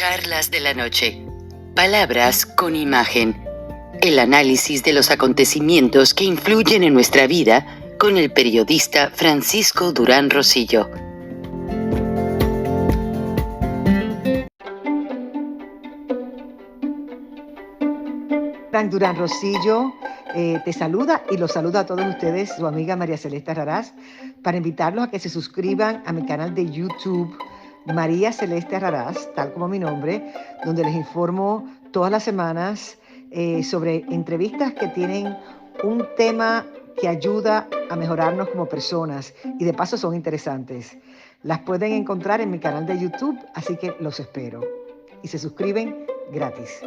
Charlas de la noche. Palabras con imagen. El análisis de los acontecimientos que influyen en nuestra vida con el periodista Francisco Durán Rosillo. Durán Rosillo te saluda y los saluda a todos ustedes, su amiga María Celeste Raraz, para invitarlos a que se suscriban a mi canal de YouTube, María Celeste Raraz, tal como mi nombre, donde les informo todas las semanas sobre entrevistas que tienen un tema que ayuda a mejorarnos como personas y de paso son interesantes. Las pueden encontrar en mi canal de YouTube, así que los espero. Y se suscriben gratis.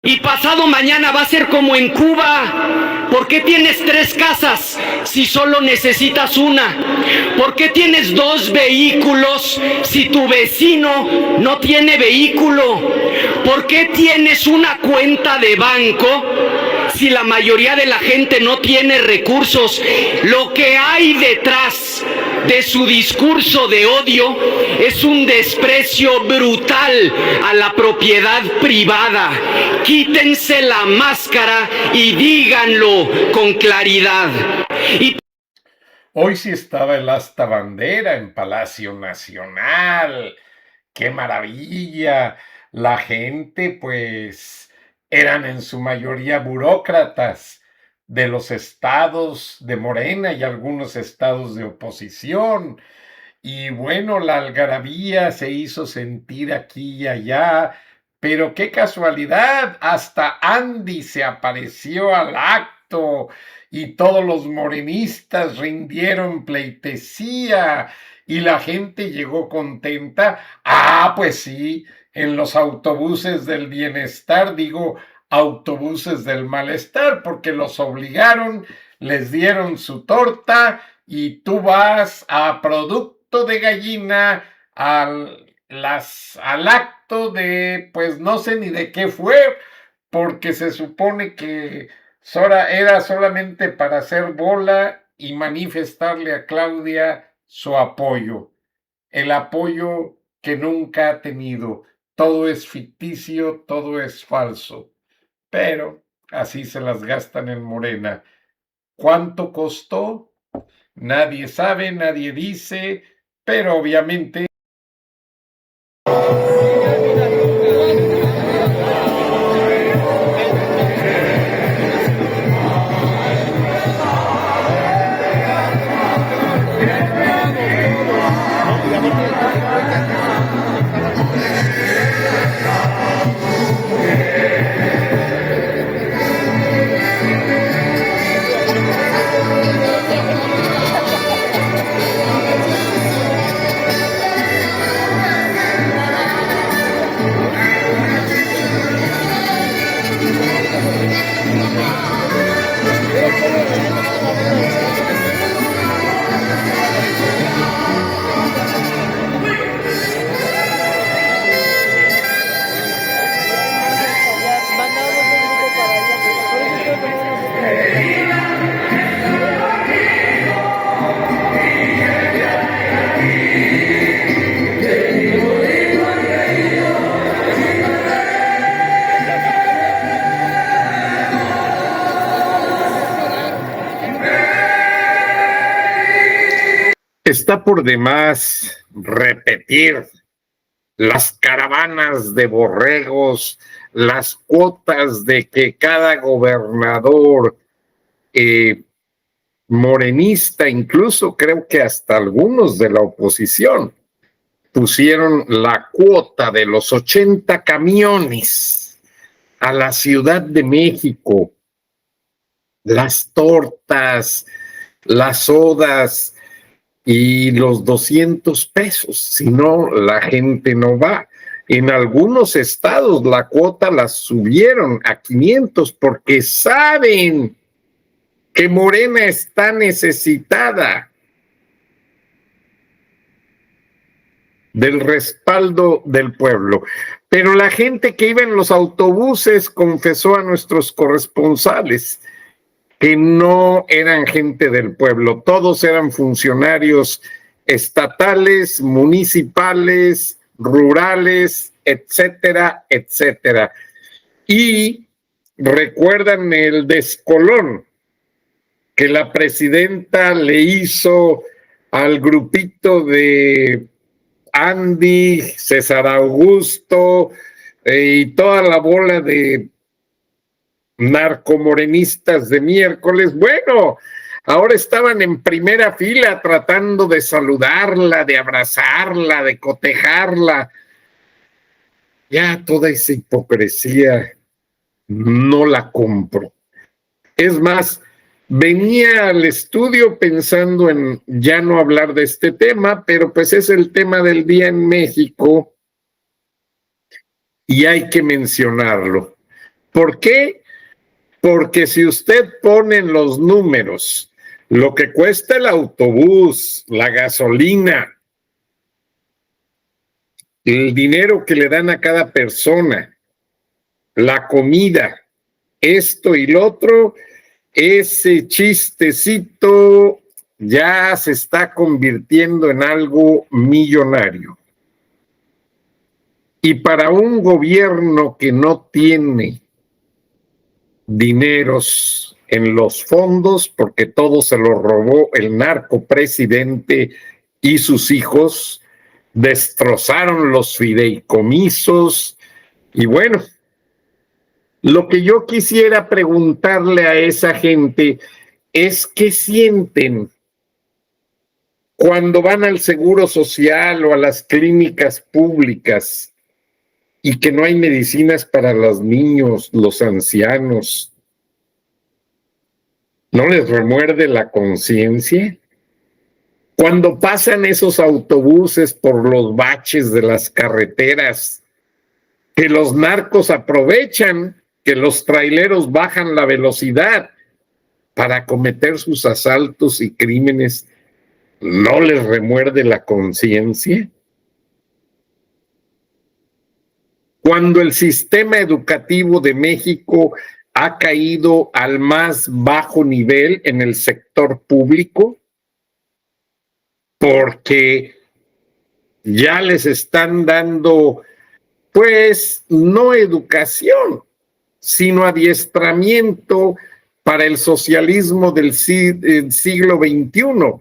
Y pasado mañana va a ser como en Cuba. ¿Por qué tienes 3 casas si solo necesitas una? ¿Por qué tienes 2 vehículos si tu vecino no tiene vehículo? ¿Por qué tienes una cuenta de banco si la mayoría de la gente no tiene recursos? Lo que hay detrás de su discurso de odio es un desprecio brutal a la propiedad privada. Quítense la máscara y díganlo con claridad. Hoy sí estaba el asta bandera en Palacio Nacional. ¡Qué maravilla! La gente, pues, eran en su mayoría burócratas de los estados de Morena y algunos estados de oposición. Y bueno, la algarabía se hizo sentir aquí y allá, pero qué casualidad, hasta Andy se apareció al acto y todos los morenistas rindieron pleitesía y la gente llegó contenta. Ah, pues sí, en los autobuses del bienestar, digo, autobuses del malestar, porque los obligaron, les dieron su torta y tú vas a producto de gallina al acto de, pues no sé ni de qué fue, porque se supone que era solamente para hacer bola y manifestarle a Claudia su apoyo, el apoyo que nunca ha tenido. Todo es ficticio, todo es falso, pero así se las gastan en Morena. ¿Cuánto costó? Nadie sabe, nadie dice, pero obviamente está por demás repetir las caravanas de borregos, las cuotas de que cada gobernador morenista, incluso creo que hasta algunos de la oposición, pusieron la cuota de los 80 camiones a la Ciudad de México, las tortas, las sodas y los 200 pesos, si no, la gente no va. En algunos estados la cuota la subieron a 500 porque saben que Morena está necesitada del respaldo del pueblo. Pero la gente que iba en los autobuses confesó a nuestros corresponsales que no eran gente del pueblo, todos eran funcionarios estatales, municipales, rurales, etcétera, etcétera. Y recuerdan el descolón que la presidenta le hizo al grupito de Andy, César Augusto y toda la bola de narcomorenistas de miércoles. Bueno, ahora estaban en primera fila tratando de saludarla, de abrazarla, de cotejarla. Ya toda esa hipocresía no la compro. Es más, venía al estudio pensando en ya no hablar de este tema, pero pues es el tema del día en México y hay que mencionarlo. ¿Por qué? Porque si usted pone en los números lo que cuesta el autobús, la gasolina, el dinero que le dan a cada persona, la comida, esto y lo otro, ese chistecito ya se está convirtiendo en algo millonario. Y para un gobierno que no tiene dineros en los fondos, porque todo se lo robó el narcopresidente y sus hijos, destrozaron los fideicomisos, y bueno, lo que yo quisiera preguntarle a esa gente es qué sienten cuando van al Seguro Social o a las clínicas públicas y que no hay medicinas para los niños, los ancianos. ¿No les remuerde la conciencia? Cuando pasan esos autobuses por los baches de las carreteras, que los narcos aprovechan, que los traileros bajan la velocidad para cometer sus asaltos y crímenes, ¿no les remuerde la conciencia? Cuando el sistema educativo de México ha caído al más bajo nivel en el sector público, porque ya les están dando, pues, no educación, sino adiestramiento para el socialismo del siglo XXI.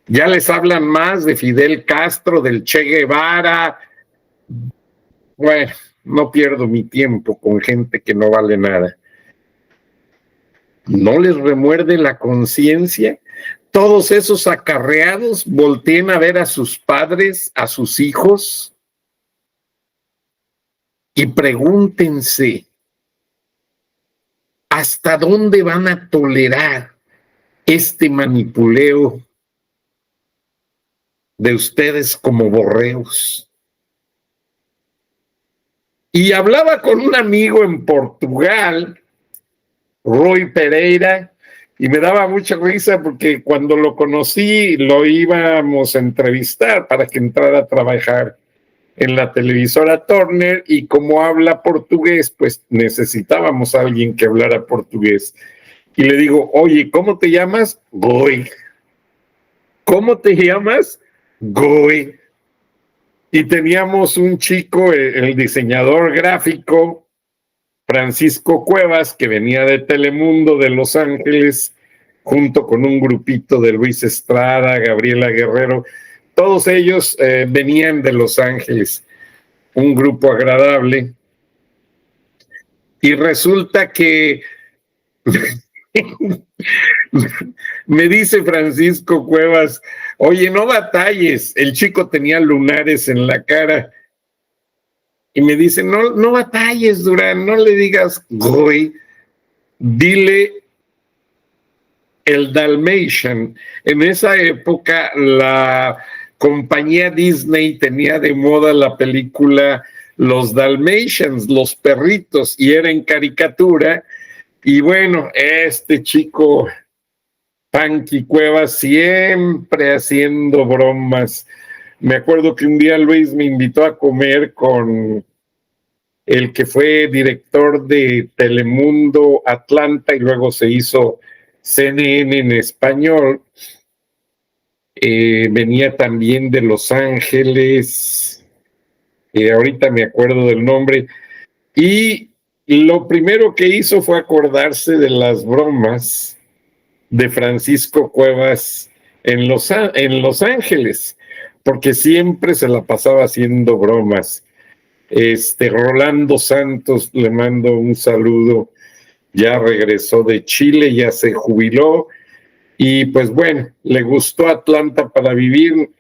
Ya les hablan más de Fidel Castro, del Che Guevara. Bueno, no pierdo mi tiempo con gente que no vale nada. ¿No les remuerde la conciencia? Todos esos acarreados volteen a ver a sus padres, a sus hijos, y pregúntense, ¿hasta dónde van a tolerar este manipuleo de ustedes como borreos? Y hablaba con un amigo en Portugal, Rui Pereira, y me daba mucha risa porque cuando lo conocí lo íbamos a entrevistar para que entrara a trabajar en la televisora Turner, y como habla portugués, pues necesitábamos a alguien que hablara portugués. Y le digo, oye, ¿cómo te llamas? Rui. ¿Cómo te llamas? Rui. Y teníamos un chico, el diseñador gráfico, Francisco Cuevas, que venía de Telemundo de Los Ángeles, junto con un grupito de Luis Estrada, Gabriela Guerrero. Todos ellos venían de Los Ángeles, un grupo agradable. Y resulta que me dice Francisco Cuevas, oye, no batalles. El chico tenía lunares en la cara. Y me dice, no batalles, Durán, no le digas Goy, dile el Dalmatian. En esa época la compañía Disney tenía de moda la película Los Dalmatians, los perritos, y era en caricatura. Y bueno, este chico Panqui Cuevas siempre haciendo bromas. Me acuerdo que un día Luis me invitó a comer con el que fue director de Telemundo Atlanta y luego se hizo CNN en español. venía también de Los Ángeles, ahorita me acuerdo del nombre, y lo primero que hizo fue acordarse de las bromas de Francisco Cuevas en Los Ángeles, porque siempre se la pasaba haciendo bromas. Rolando Santos, le mando un saludo, ya regresó de Chile, ya se jubiló, y pues bueno, le gustó Atlanta para vivir.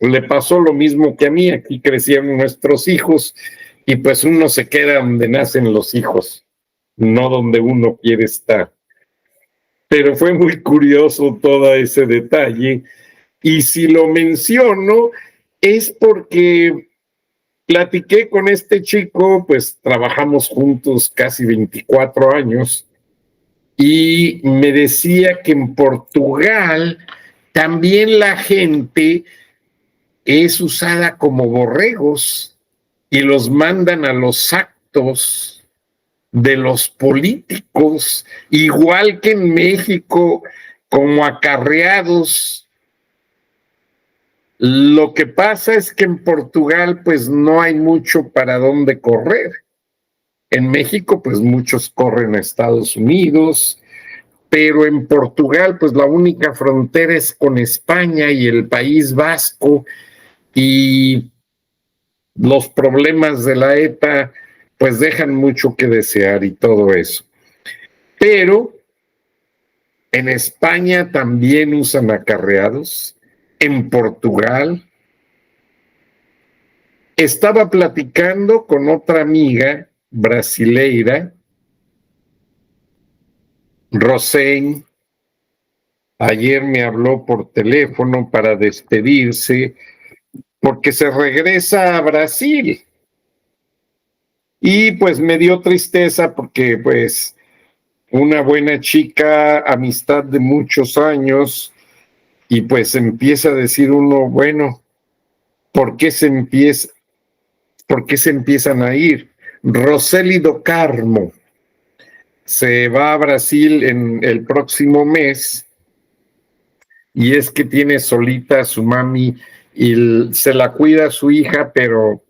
Le pasó lo mismo que a mí, aquí crecieron nuestros hijos, y pues uno se queda donde nacen los hijos, no donde uno quiere estar. Pero fue muy curioso todo ese detalle, y si lo menciono es porque platiqué con este chico, pues trabajamos juntos casi 24 años, y me decía que en Portugal también la gente es usada como borregos y los mandan a los actos de los políticos, igual que en México, como acarreados. Lo que pasa es que en Portugal pues no hay mucho para dónde correr. En México pues muchos corren a Estados Unidos, pero en Portugal pues la única frontera es con España y el País Vasco, y los problemas de la ETA pues dejan mucho que desear y todo eso. Pero en España también usan acarreados, en Portugal. Estaba platicando con otra amiga brasileira, Rosén. Ayer me habló por teléfono para despedirse porque se regresa a Brasil. Y pues me dio tristeza porque pues una buena chica, amistad de muchos años, y pues empieza a decir uno, bueno, ¿por qué se empiezan a ir? Roseli do Carmo se va a Brasil en el próximo mes, y es que tiene solita a su mami y se la cuida a su hija, pero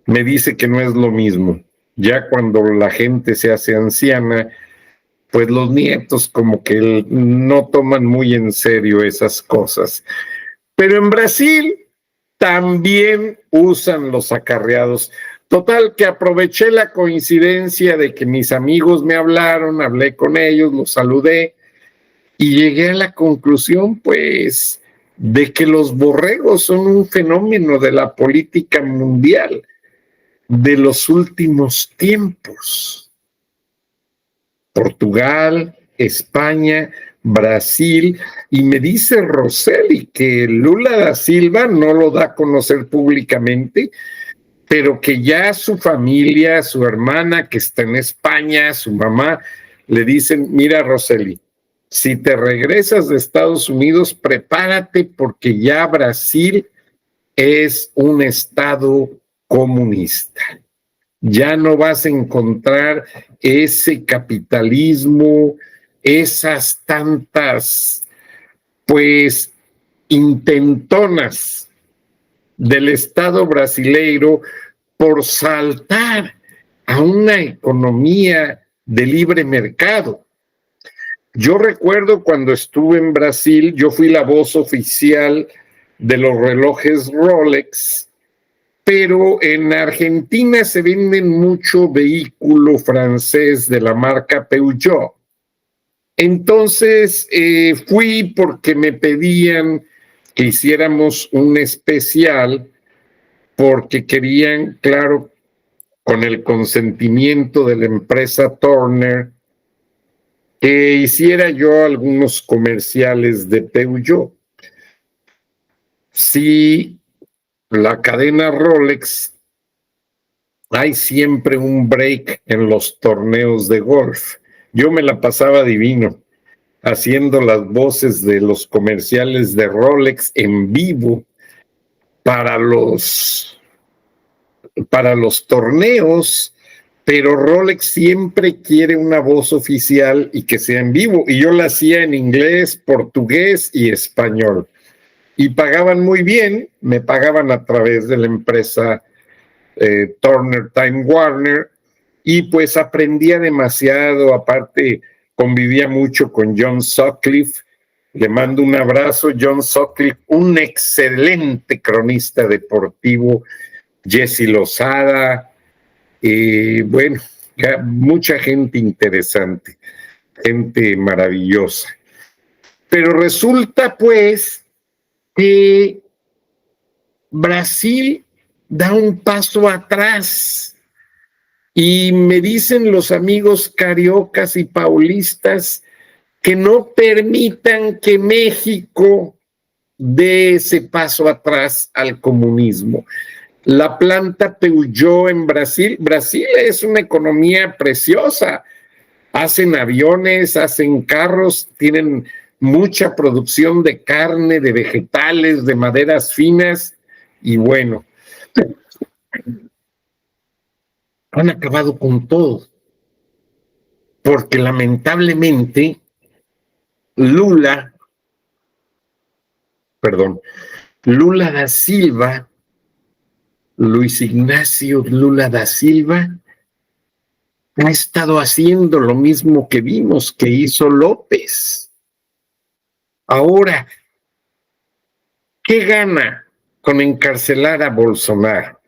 me dice que no es lo mismo. Ya cuando la gente se hace anciana, pues los nietos como que no toman muy en serio esas cosas. Pero en Brasil también usan los acarreados. Total, que aproveché la coincidencia de que mis amigos me hablaron, hablé con ellos, los saludé, y llegué a la conclusión, pues, de que los borregos son un fenómeno de la política mundial de los últimos tiempos. Portugal, España, Brasil, y me dice Roseli que Lula da Silva no lo da a conocer públicamente, pero que ya su familia, su hermana que está en España, su mamá, le dicen, mira Roseli, si te regresas de Estados Unidos, prepárate porque ya Brasil es un estado comunista. Ya no vas a encontrar ese capitalismo, esas tantas, pues, intentonas del Estado brasileiro por saltar a una economía de libre mercado. Yo recuerdo cuando estuve en Brasil, yo fui la voz oficial de los relojes Rolex, pero en Argentina se venden mucho vehículo francés de la marca Peugeot. Entonces fui porque me pedían que hiciéramos un especial, porque querían, claro, con el consentimiento de la empresa Turner, que hiciera yo algunos comerciales de Peugeot. Sí, la cadena Rolex, hay siempre un break en los torneos de golf. Yo me la pasaba divino haciendo las voces de los comerciales de Rolex en vivo para los torneos, pero Rolex siempre quiere una voz oficial y que sea en vivo, y yo la hacía en inglés, portugués y español, y pagaban muy bien. Me pagaban a través de la empresa Turner Time Warner, y pues aprendía demasiado. Aparte, convivía mucho con John Sutcliffe. Le mando un abrazo, John Sutcliffe, un excelente cronista deportivo, Jesse Lozada, bueno, mucha gente interesante, gente maravillosa. Pero resulta pues que Brasil da un paso atrás, y me dicen los amigos cariocas y paulistas que no permitan que México dé ese paso atrás al comunismo. La planta Peugeot en Brasil es una economía preciosa. Hacen aviones, hacen carros, tienen mucha producción de carne, de vegetales, de maderas finas, y bueno, han acabado con todo, porque lamentablemente Lula da Silva, Luis Ignacio Lula da Silva, ha estado haciendo lo mismo que vimos que hizo López. Ahora, ¿qué gana con encarcelar a Bolsonaro?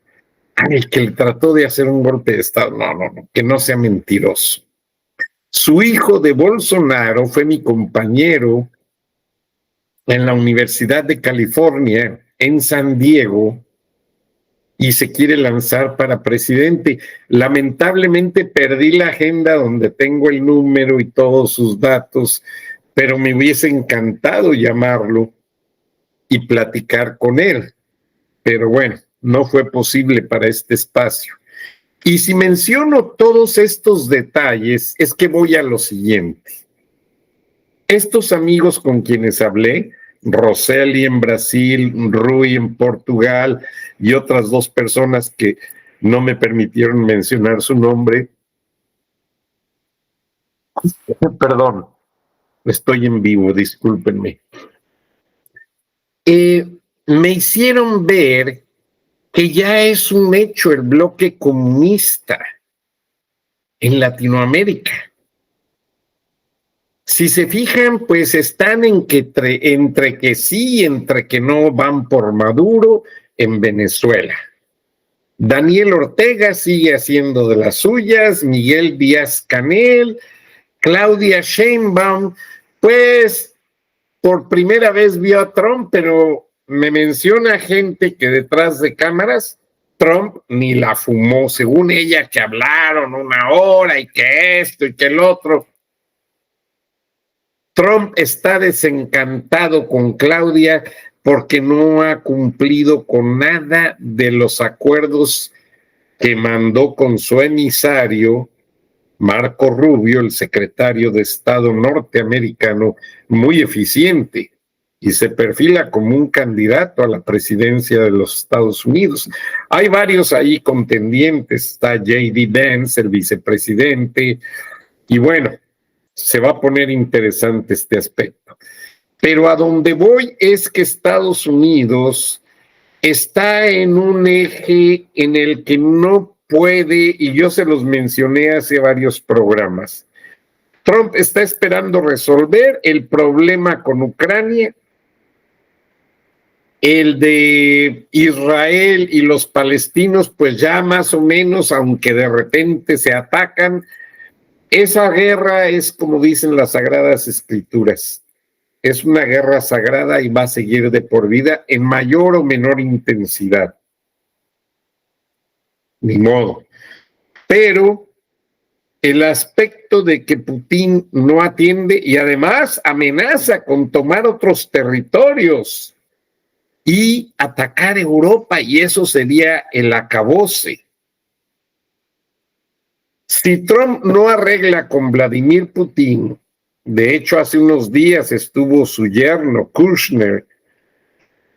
El que le trató de hacer un golpe de Estado. No, que no sea mentiroso. Su hijo de Bolsonaro fue mi compañero en la Universidad de California, en San Diego, y se quiere lanzar para presidente. Lamentablemente perdí la agenda donde tengo el número y todos sus datos, pero me hubiese encantado llamarlo y platicar con él. Pero bueno, no fue posible para este espacio. Y si menciono todos estos detalles, es que voy a lo siguiente. Estos amigos con quienes hablé, Roseli en Brasil, Rui en Portugal y otras dos personas que no me permitieron mencionar su nombre. Perdón, estoy en vivo, discúlpenme. Me hicieron ver que ya es un hecho el bloque comunista en Latinoamérica. Si se fijan, pues están entre que sí y entre que no van por Maduro en Venezuela. Daniel Ortega sigue haciendo de las suyas, Miguel Díaz-Canel, Claudia Sheinbaum, pues por primera vez vio a Trump, pero me menciona gente que detrás de cámaras Trump ni la fumó, según ella, que hablaron 1 hora y que esto y que el otro. Trump está desencantado con Claudia porque no ha cumplido con nada de los acuerdos que mandó con su emisario, Marco Rubio, el secretario de Estado norteamericano, muy eficiente, y se perfila como un candidato a la presidencia de los Estados Unidos. Hay varios ahí contendientes, está J.D. Vance, el vicepresidente, y bueno, se va a poner interesante este aspecto. Pero a donde voy es que Estados Unidos está en un eje en el que no puede, y yo se los mencioné hace varios programas. Trump está esperando resolver el problema con Ucrania, el de Israel y los palestinos, pues ya más o menos, aunque de repente se atacan. Esa guerra es, como dicen las Sagradas Escrituras, es una guerra sagrada y va a seguir de por vida en mayor o menor intensidad. Ni modo. Pero el aspecto de que Putin no atiende y además amenaza con tomar otros territorios y atacar Europa, y eso sería el acabose. Si Trump no arregla con Vladimir Putin, de hecho hace unos días estuvo su yerno Kushner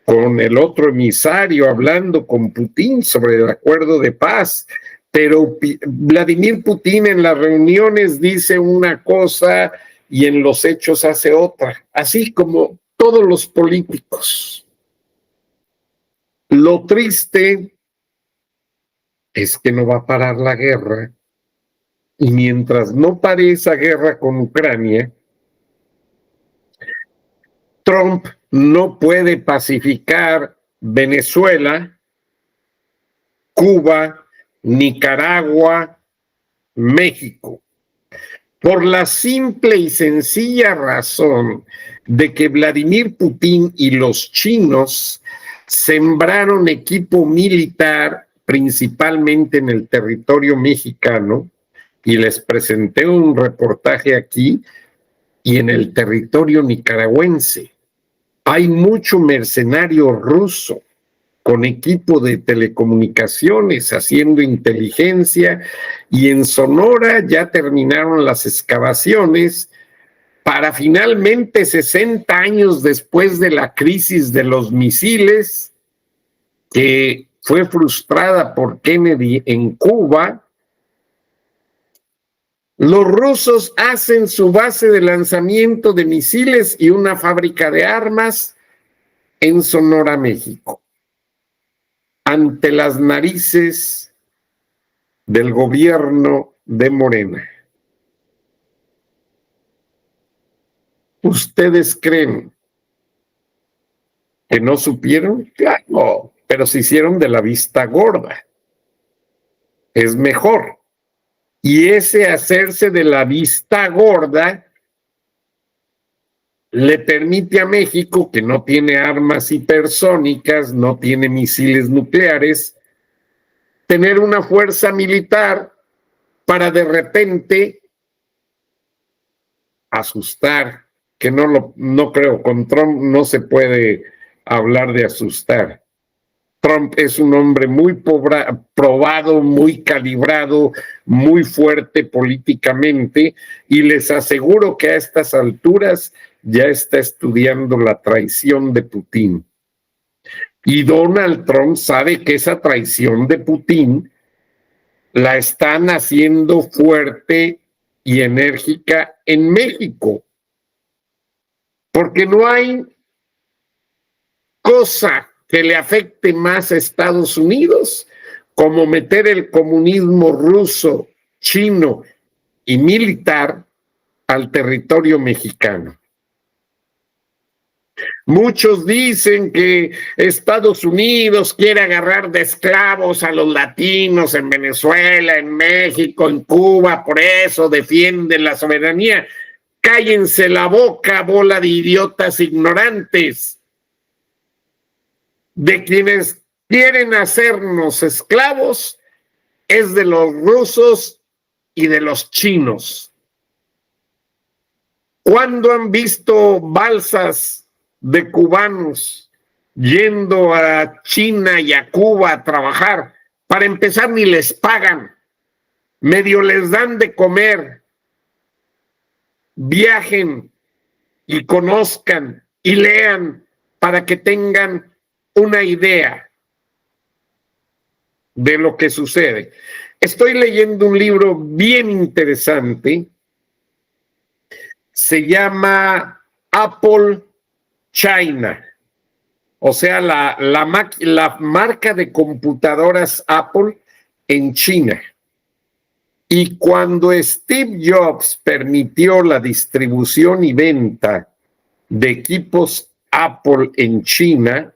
con el otro emisario hablando con Putin sobre el acuerdo de paz, pero Vladimir Putin en las reuniones dice una cosa y en los hechos hace otra, así como todos los políticos. Lo triste es que no va a parar la guerra, y mientras no pare esa guerra con Ucrania, Trump no puede pacificar Venezuela, Cuba, Nicaragua, México, por la simple y sencilla razón de que Vladimir Putin y los chinos sembraron equipo militar principalmente en el territorio mexicano, y les presenté un reportaje aquí, y en el territorio nicaragüense. Hay mucho mercenario ruso con equipo de telecomunicaciones haciendo inteligencia, y en Sonora ya terminaron las excavaciones para finalmente 60 años después de la crisis de los misiles que fue frustrada por Kennedy en Cuba, los rusos hacen su base de lanzamiento de misiles y una fábrica de armas en Sonora, México, ante las narices del gobierno de Morena. ¿Ustedes creen que no supieron? Claro, pero se hicieron de la vista gorda. Es mejor. Y ese hacerse de la vista gorda le permite a México, que no tiene armas hipersónicas, no tiene misiles nucleares, tener una fuerza militar para de repente asustar, que no creo, con Trump no se puede hablar de asustar. Trump es un hombre muy probado, muy calibrado, muy fuerte políticamente, y les aseguro que a estas alturas ya está estudiando la traición de Putin. Y Donald Trump sabe que esa traición de Putin la están haciendo fuerte y enérgica en México, porque no hay cosa que le afecte más a Estados Unidos como meter el comunismo ruso, chino y militar al territorio mexicano. Muchos dicen que Estados Unidos quiere agarrar de esclavos a los latinos en Venezuela, en México, en Cuba, por eso defienden la soberanía. Cállense la boca, bola de idiotas ignorantes. De quienes quieren hacernos esclavos es de los rusos y de los chinos. ¿Cuándo han visto balsas de cubanos yendo a China y a Cuba a trabajar? Para empezar, ni les pagan, medio les dan de comer. Viajen y conozcan y lean para que tengan una idea de lo que sucede. Estoy leyendo un libro bien interesante, se llama Apple China, o sea, la marca de computadoras Apple en China. Y cuando Steve Jobs permitió la distribución y venta de equipos Apple en China,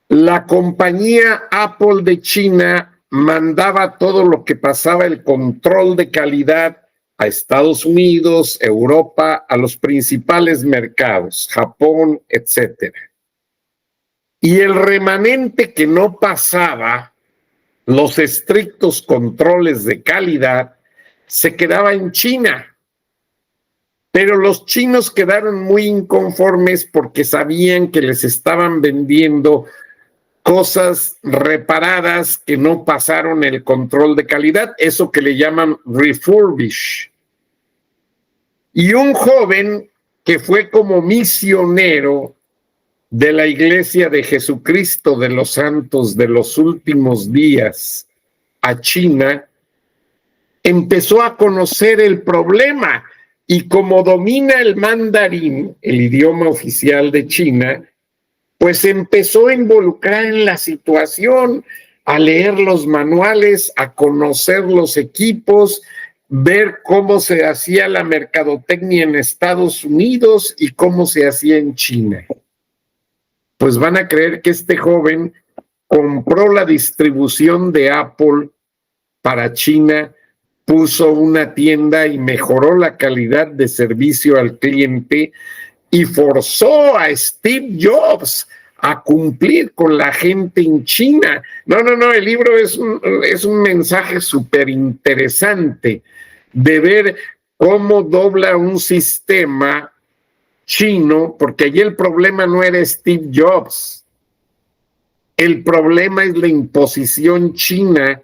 la compañía Apple de China mandaba todo lo que pasaba, el control de calidad, a Estados Unidos, Europa, a los principales mercados, Japón, etc. Y el remanente que no pasaba los estrictos controles de calidad se quedaba en China. Pero los chinos quedaron muy inconformes porque sabían que les estaban vendiendo cosas reparadas que no pasaron el control de calidad, eso que le llaman refurbish. Y un joven que fue como misionero de la Iglesia de Jesucristo de los Santos de los Últimos Días a China, empezó a conocer el problema y como domina el mandarín, el idioma oficial de China, pues empezó a involucrar en la situación, a leer los manuales, a conocer los equipos, ver cómo se hacía la mercadotecnia en Estados Unidos y cómo se hacía en China. Pues van a creer que este joven compró la distribución de Apple para China, puso una tienda y mejoró la calidad de servicio al cliente y forzó a Steve Jobs a cumplir con la gente en China. No, el libro es un mensaje súper interesante de ver cómo dobla un sistema chino, porque allí el problema no era Steve Jobs, el problema es la imposición china.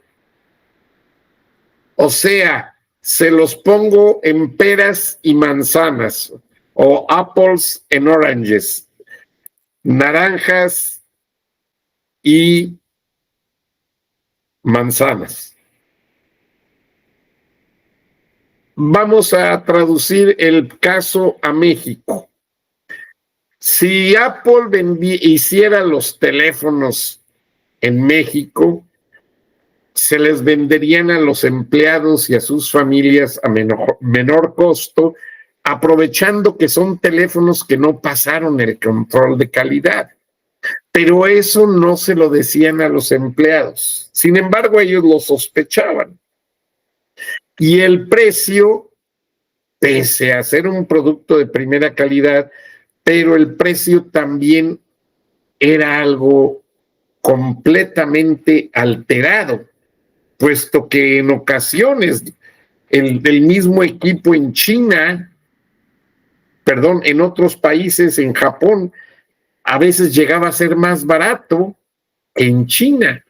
O sea, se los pongo en peras y manzanas, o apples and oranges, naranjas y manzanas. Vamos a traducir el caso a México. Si Apple hiciera los teléfonos en México, se les venderían a los empleados y a sus familias a menor costo, aprovechando que son teléfonos que no pasaron el control de calidad. Pero eso no se lo decían a los empleados. Sin embargo, ellos lo sospechaban. Y el precio, pese a ser un producto de primera calidad, pero el precio también era algo completamente alterado, puesto que en ocasiones el mismo equipo en China, en otros países, en Japón, a veces llegaba a ser más barato que en China.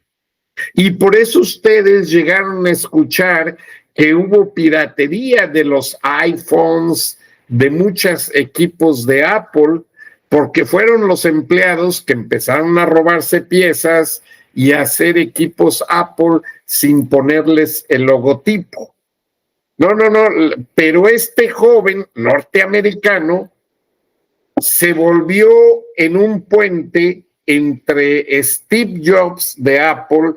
Y por eso ustedes llegaron a escuchar que hubo piratería de los iPhones, de muchos equipos de Apple, porque fueron los empleados que empezaron a robarse piezas y a hacer equipos Apple sin ponerles el logotipo. Pero este joven norteamericano se volvió en un puente entre Steve Jobs de Apple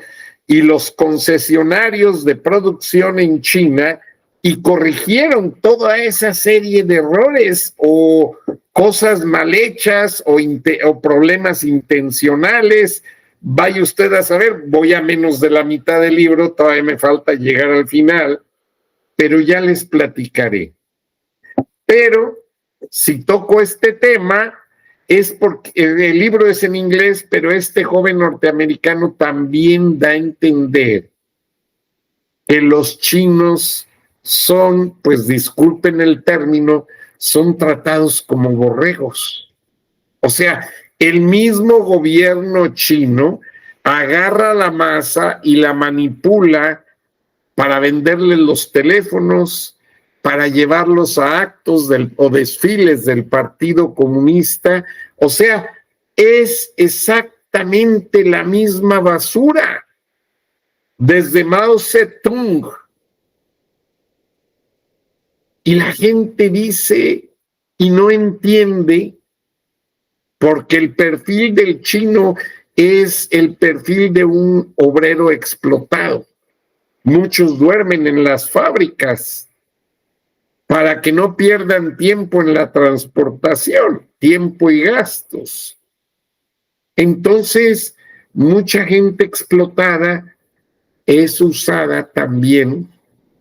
y los concesionarios de producción en China y corrigieron toda esa serie de errores o cosas mal hechas o problemas intencionales. Vaya usted a saber, voy a menos de la mitad del libro, todavía me falta llegar al final, pero ya les platicaré. Pero si toco este tema es porque el libro es en inglés, pero este joven norteamericano también da a entender que los chinos son, pues disculpen el término, son tratados como borregos. O sea, el mismo gobierno chino agarra la masa y la manipula para venderle los teléfonos, para llevarlos a actos o desfiles del Partido Comunista. O sea, es exactamente la misma basura. Desde Mao Zedong. Y la gente dice y no entiende, porque el perfil del chino es el perfil de un obrero explotado. Muchos duermen en las fábricas para que no pierdan tiempo en la transportación, tiempo y gastos. Entonces, mucha gente explotada es usada también,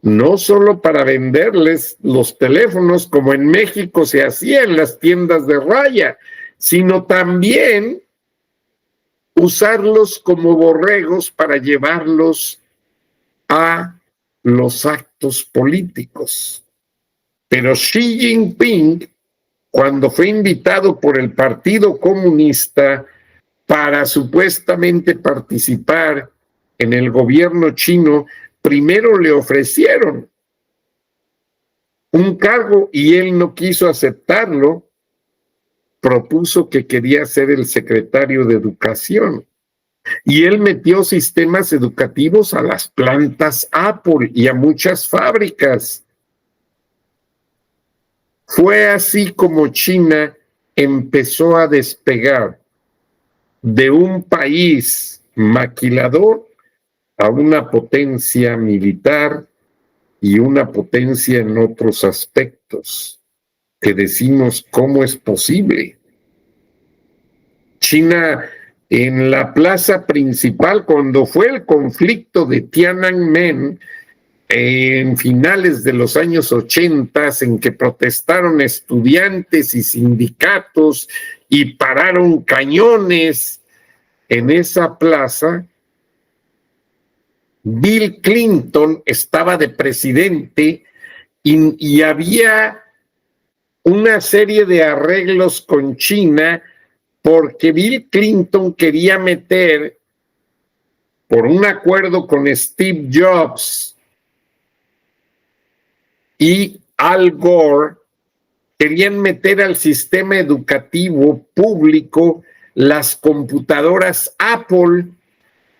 no solo para venderles los teléfonos, como en México se hacía en las tiendas de raya, sino también usarlos como borregos para llevarlos a los actos políticos. Pero Xi Jinping, cuando fue invitado por el Partido Comunista para supuestamente participar en el gobierno chino, primero le ofrecieron un cargo y él no quiso aceptarlo propuso que quería ser el secretario de Educación. Y él metió sistemas educativos a las plantas Apple y a muchas fábricas. Fue así como China empezó a despegar de un país maquilador a una potencia militar y una potencia en otros aspectos, que decimos, ¿cómo es posible? China, en la plaza principal, cuando fue el conflicto de Tiananmen, en finales de los años 80, en que protestaron estudiantes y sindicatos y pararon cañones en esa plaza, Bill Clinton estaba de presidente y había una serie de arreglos con China porque Bill Clinton quería meter, por un acuerdo con Steve Jobs y Al Gore, querían meter al sistema educativo público las computadoras Apple,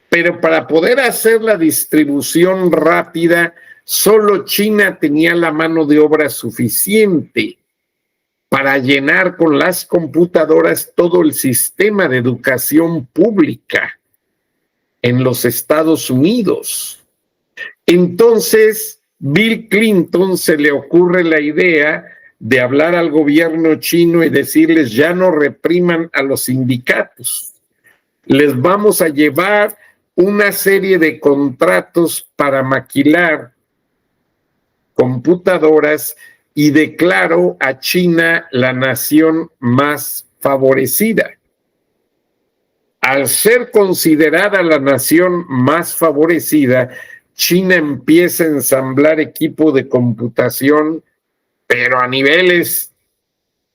pero para poder hacer la distribución rápida, solo China tenía la mano de obra suficiente para llenar con las computadoras todo el sistema de educación pública en los Estados Unidos. Entonces, Bill Clinton se le ocurre la idea de hablar al gobierno chino y decirles, ya no repriman a los sindicatos. Les vamos a llevar una serie de contratos para maquilar computadoras y declaró a China la nación más favorecida. Al ser considerada la nación más favorecida, China empieza a ensamblar equipo de computación, pero a niveles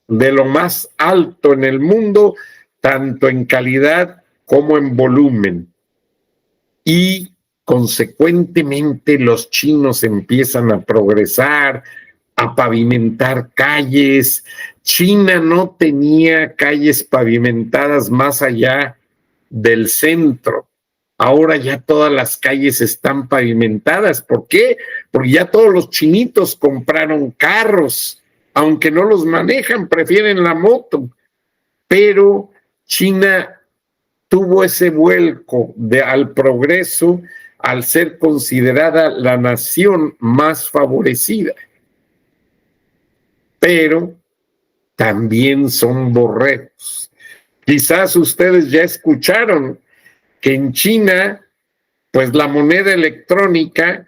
de lo más alto en el mundo, tanto en calidad como en volumen. Y consecuentemente los chinos empiezan a progresar, a pavimentar calles. China no tenía calles pavimentadas más allá del centro. Ahora ya todas las calles están pavimentadas. ¿Por qué? Porque ya todos los chinitos compraron carros. Aunque no los manejan, prefieren la moto. Pero China tuvo ese vuelco al progreso al ser considerada la nación más favorecida. Pero también son borregos. Quizás ustedes ya escucharon que en China, pues la moneda electrónica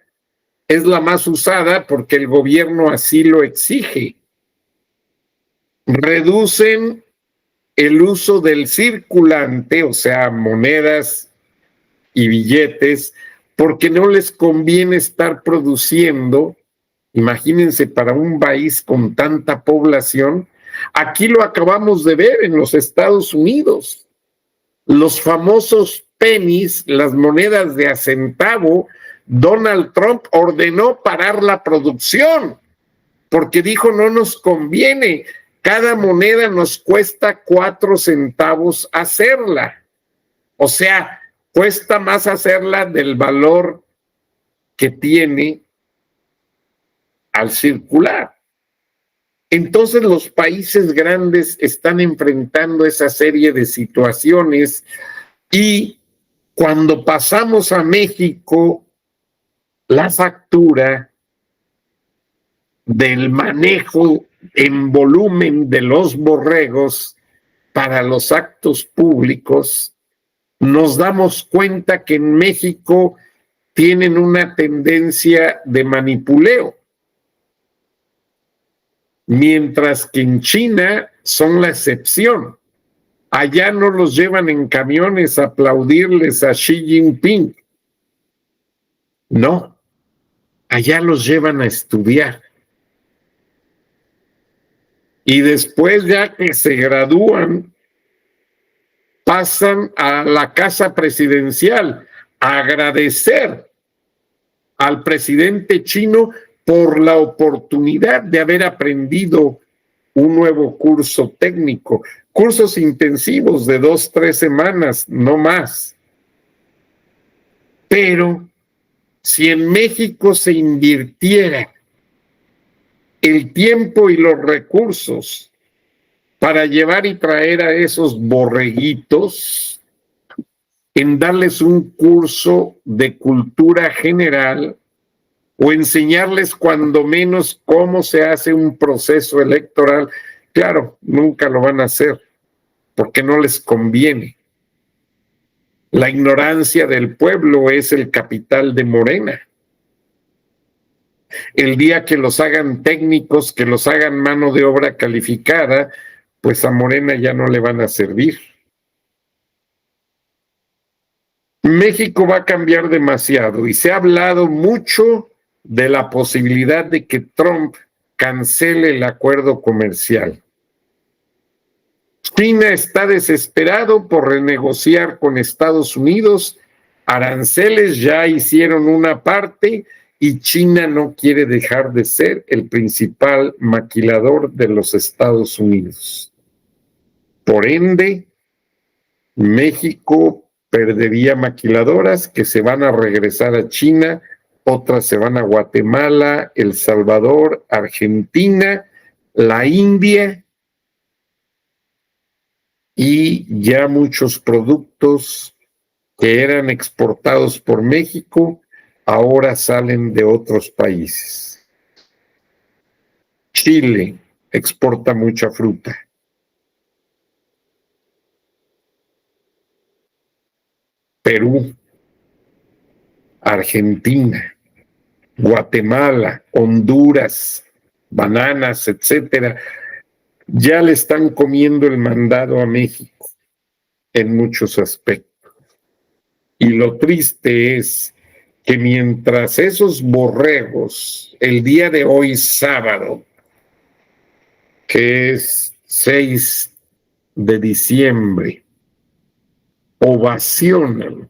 es la más usada porque el gobierno así lo exige. Reducen el uso del circulante, o sea, monedas y billetes, porque no les conviene estar produciendo. Imagínense, para un país con tanta población, aquí lo acabamos de ver en los Estados Unidos. Los famosos pennies, las monedas de a centavo, Donald Trump ordenó parar la producción porque dijo no nos conviene. Cada moneda nos cuesta 4 centavos hacerla. O sea, cuesta más hacerla del valor que tiene al circular. Entonces los países grandes están enfrentando esa serie de situaciones y cuando pasamos a México, la factura del manejo en volumen de los borregos para los actos públicos, nos damos cuenta que en México tienen una tendencia de manipuleo, mientras que en China son la excepción. Allá no los llevan en camiones a aplaudirles a Xi Jinping. No, allá los llevan a estudiar. Y después, ya que se gradúan, pasan a la casa presidencial a agradecer al presidente chino por la oportunidad de haber aprendido un nuevo curso técnico, cursos intensivos de 2, 3 semanas, no más. Pero si en México se invirtiera el tiempo y los recursos para llevar y traer a esos borreguitos, en darles un curso de cultura general o enseñarles cuando menos cómo se hace un proceso electoral, claro, nunca lo van a hacer porque no les conviene. La ignorancia del pueblo es el capital de Morena. El día que los hagan técnicos, que los hagan mano de obra calificada, pues a Morena ya no le van a servir. México va a cambiar demasiado y se ha hablado mucho de la posibilidad de que Trump cancele el acuerdo comercial. China está desesperado por renegociar con Estados Unidos. Aranceles ya hicieron una parte y China no quiere dejar de ser el principal maquilador de los Estados Unidos. Por ende, México perdería maquiladoras que se van a regresar a China, otras se van a Guatemala, El Salvador, Argentina, la India, y ya muchos productos que eran exportados por México ahora salen de otros países. Chile exporta mucha fruta. Perú, Argentina, Guatemala, Honduras, bananas, etcétera, ya le están comiendo el mandado a México en muchos aspectos. Y lo triste es que mientras esos borregos, el día de hoy sábado, que es 6 de diciembre, ovacionan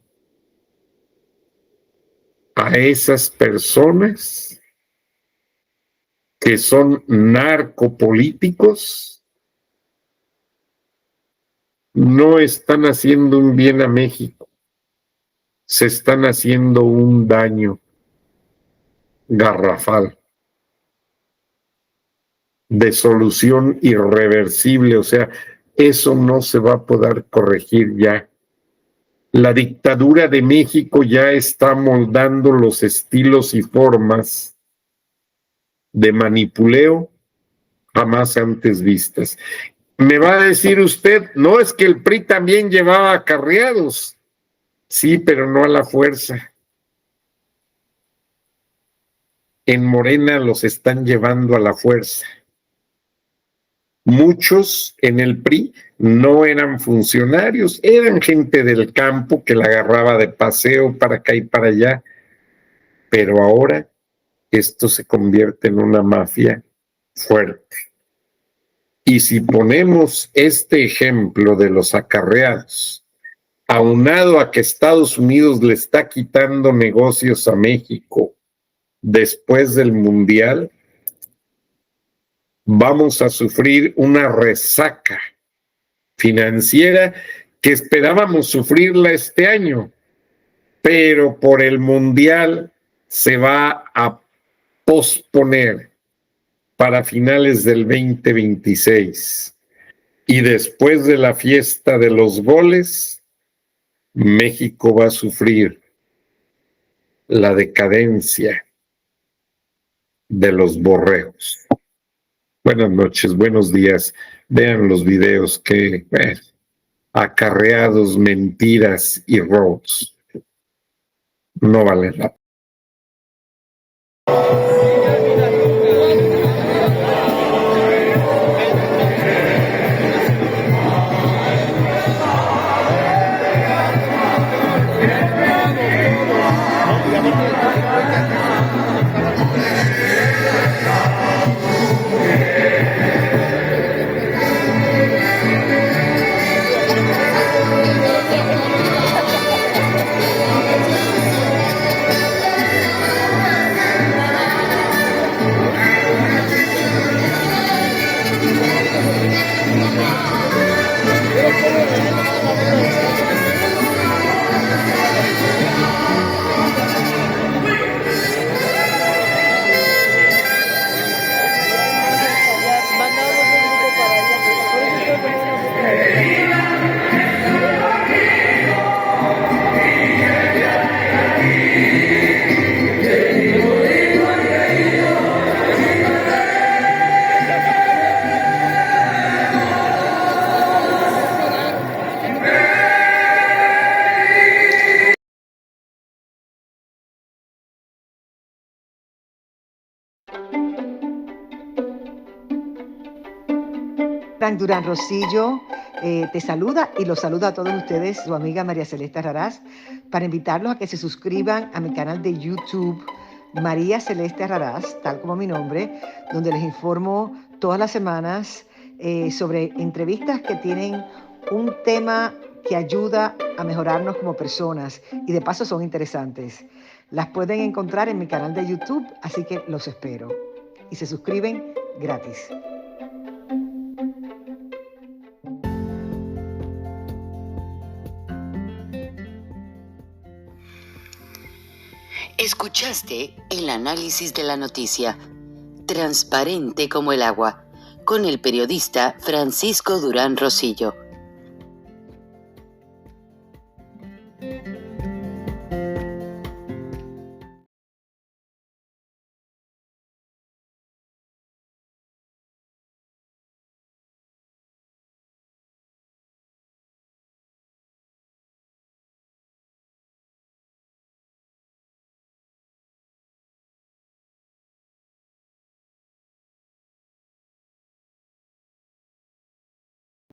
a esas personas que son narcopolíticos, no están haciendo un bien a México, se están haciendo un daño garrafal, de solución irreversible, o sea, eso no se va a poder corregir ya. La dictadura de México ya está moldando los estilos y formas de manipuleo jamás antes vistas. Me va a decir usted, no, es que el PRI también llevaba acarreados. Sí, pero no a la fuerza. En Morena los están llevando a la fuerza. Muchos en el PRI no eran funcionarios, eran gente del campo que la agarraba de paseo para acá y para allá, pero ahora esto se convierte en una mafia fuerte. Y si ponemos este ejemplo de los acarreados, aunado a que Estados Unidos le está quitando negocios a México después del Mundial, vamos a sufrir una resaca financiera que esperábamos sufrirla este año, pero por el Mundial se va a posponer para finales del 2026. Y después de la fiesta de los goles, México va a sufrir la decadencia de los borregos. Buenas noches, buenos días. Vean los videos que acarreados, mentiras y robos. No vale la pena. Frank Durán Rosillo te saluda y los saluda a todos ustedes, su amiga María Celeste Raraz, para invitarlos a que se suscriban a mi canal de YouTube, María Celeste Raraz, tal como mi nombre, donde les informo todas las semanas sobre entrevistas que tienen un tema que ayuda a mejorarnos como personas y de paso son interesantes. Las pueden encontrar en mi canal de YouTube, así que los espero. Y se suscriben gratis. Escuchaste el análisis de la noticia, transparente como el agua, con el periodista Francisco Durán Rosillo.